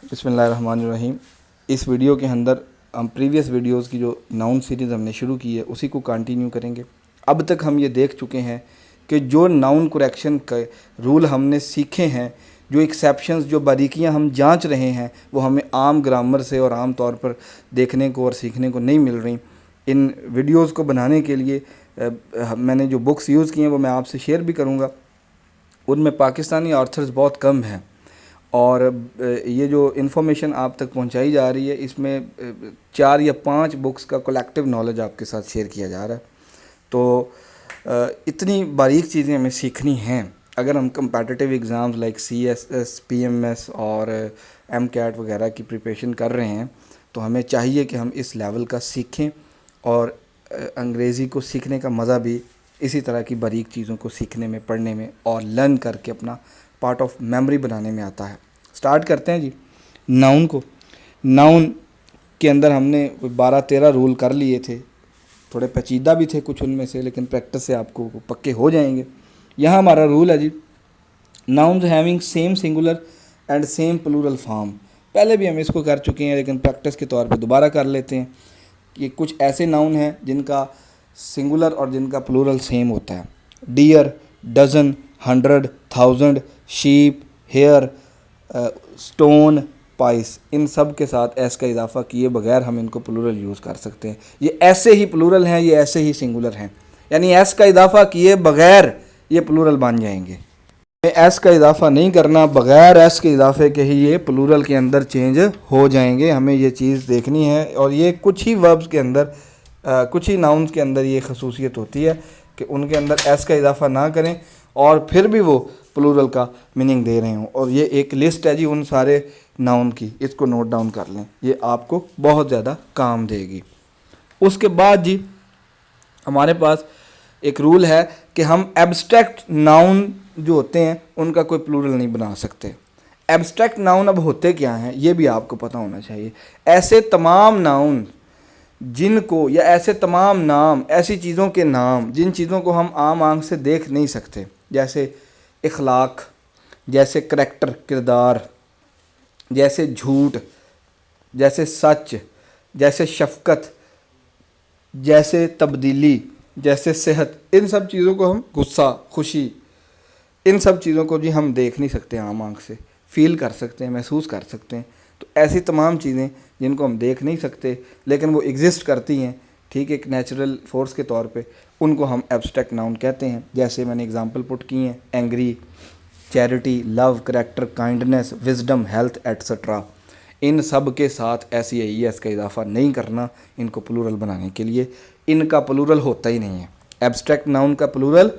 बिस्मिल्लाहिर्रहमानिर्रहीम। इस वीडियो के अंदर हम प्रीवियस वीडियोस की जो नाउन सीरीज़ हमने शुरू की है उसी को कंटिन्यू करेंगे। अब तक हम ये देख चुके हैं कि जो नाउन करेक्शन के रूल हमने सीखे हैं, जो एक्सेप्शंस, जो बारीकियां हम जांच रहे हैं, वो हमें आम ग्रामर से और आम तौर पर देखने को और सीखने को नहीं मिल रही। इन वीडियोज़ को बनाने के लिए मैंने जो बुक्स यूज़ की हैं वो मैं आपसे शेयर भी करूँगा। उनमें पाकिस्तानी ऑथर्स बहुत कम हैं और ये जो इन्फॉर्मेशन आप तक पहुंचाई जा रही है इसमें 4 या 5 बुक्स का कलेक्टिव नॉलेज आपके साथ शेयर किया जा रहा है। तो इतनी बारीक चीज़ें हमें सीखनी हैं। अगर हम competitive exams like CSS, PMS और MCAT वगैरह की प्रिपरेशन कर रहे हैं तो हमें चाहिए कि हम इस लेवल का सीखें और अंग्रेज़ी को सीखने का मज़ा भी इसी तरह की बारीक चीज़ों को सीखने में, पढ़ने में और लर्न करके अपना पार्ट ऑफ मेमोरी बनाने में आता है। स्टार्ट करते हैं जी नाउन को। नाउन के अंदर हमने 12-13 रूल कर लिए थे, थोड़े पेचीदा भी थे कुछ उनमें से, लेकिन प्रैक्टिस से आपको पक्के हो जाएंगे। यहाँ हमारा रूल है जी, nouns having same singular and same plural form. पहले भी हम इसको कर चुके हैं लेकिन प्रैक्टिस के तौर पे दोबारा कर लेते हैं। ये कुछ ऐसे नाउन हैं जिनका सिंगुलर और जिनका प्लूरल सेम होता है। Deer, dozen, 100, 1000, sheep, hair, stone, pice, इन सब के साथ एस का इजाफा किए बगैर हम इनको प्लूरल यूज़ कर सकते हैं। ये ऐसे ही प्लूरल हैं, ये ऐसे ही सिंगुलर हैं, यानी एस का इजाफा किए बगैर ये प्लूरल बन जाएंगे। एस का इजाफा नहीं करना, बग़ैर एस के इजाफे के ही ये प्लूरल के अंदर चेंज हो जाएंगे। हमें ये चीज़ देखनी है और ये कुछ ही वर्ब्स के अंदर, कुछ ही नाउन्स के अंदर ये खसूसियत होती है कि उनके अंदर एस का इजाफा ना करें और फिर भी वो प्लूरल का मीनिंग दे रहे हों। और ये एक लिस्ट है जी उन सारे नाउन की, इसको नोट डाउन कर लें, ये आपको बहुत ज़्यादा काम देगी। उसके बाद जी हमारे पास एक रूल है कि हम एब्स्ट्रैक्ट नाउन जो होते हैं उनका कोई प्लूरल नहीं बना सकते। एब्स्ट्रैक्ट नाउन अब होते क्या हैं ये भी आपको पता होना चाहिए। ऐसे तमाम नाउन जिनको, या ऐसे तमाम नाम, ऐसी चीज़ों के नाम जिन चीज़ों को हम आम आंख से देख नहीं सकते, जैसे इखलाक, जैसे करैक्टर, किरदार, जैसे झूठ, जैसे सच, जैसे शफ़क़त, जैसे तब्दीली, जैसे सेहत, इन सब चीज़ों को हम, गुस्सा, खुशी, इन सब चीज़ों को जी हम देख नहीं सकते आम आंख से, फील कर सकते हैं, महसूस कर सकते हैं। तो ऐसी तमाम चीज़ें जिनको हम देख नहीं सकते लेकिन वो एग्जिस्ट करती हैं, ठीक, एक नेचुरल फोर्स के तौर पे, उनको हम एब्स्ट्रैक्ट नाउन कहते हैं। जैसे मैंने एग्जांपल पुट की हैं, angry, charity, love, character, kindness, wisdom, health etcetera. इन सब के साथ ऐसी एस का इजाफा नहीं करना इनको प्लूरल बनाने के लिए। इनका प्लूरल होता ही नहीं है, एब्स्ट्रैक्ट नाउन का प्लूरल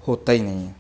होता ही नहीं है।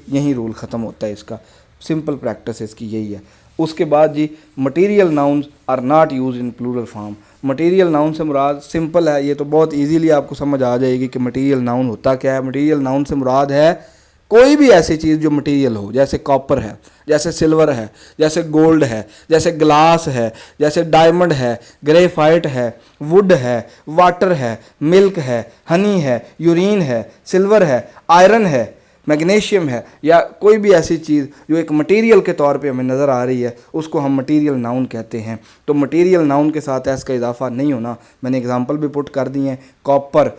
यही रूल ख़त्म होता है इसका। सिंपल प्रैक्टिस इसकी यही है। उसके बाद जी material nouns are not use in plural form. Material noun से मुराद, सिंपल है, ये तो बहुत इजीली आपको समझ आ जाएगी कि मटेरियल नाउन होता क्या है। मटेरियल नाउन से मुराद है कोई भी ऐसी चीज़ जो मटेरियल हो, जैसे कॉपर है, जैसे सिल्वर है, जैसे गोल्ड है, जैसे ग्लास है, जैसे डायमंड है, ग्रेफाइट है, वुड है, वाटर है, मिल्क है, हनी है, यूरिन है, सिल्वर है, आयरन है, मैग्नीशियम है, या कोई भी ऐसी चीज़ जो एक मटेरियल के तौर पे हमें नज़र आ रही है उसको हम मटेरियल नाउन कहते हैं। तो मटेरियल नाउन के साथ एस का इजाफा नहीं होना। मैंने एग्जांपल भी पुट कर दिए हैं, copper,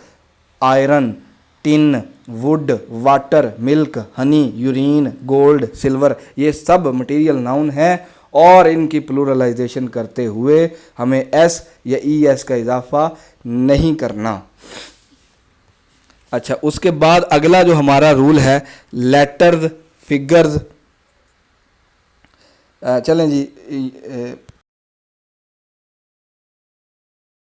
iron, tin, would, water, milk, Honey, urine, gold, silver, ये सब मटेरियल नाउन हैं और इनकी प्लूरलाइजेशन करते हुए हमें एस या एस का इजाफा नहीं करना। अच्छा, उसके बाद अगला जो हमारा रूल है, लेटर्स, फिगर्स। चलें जी,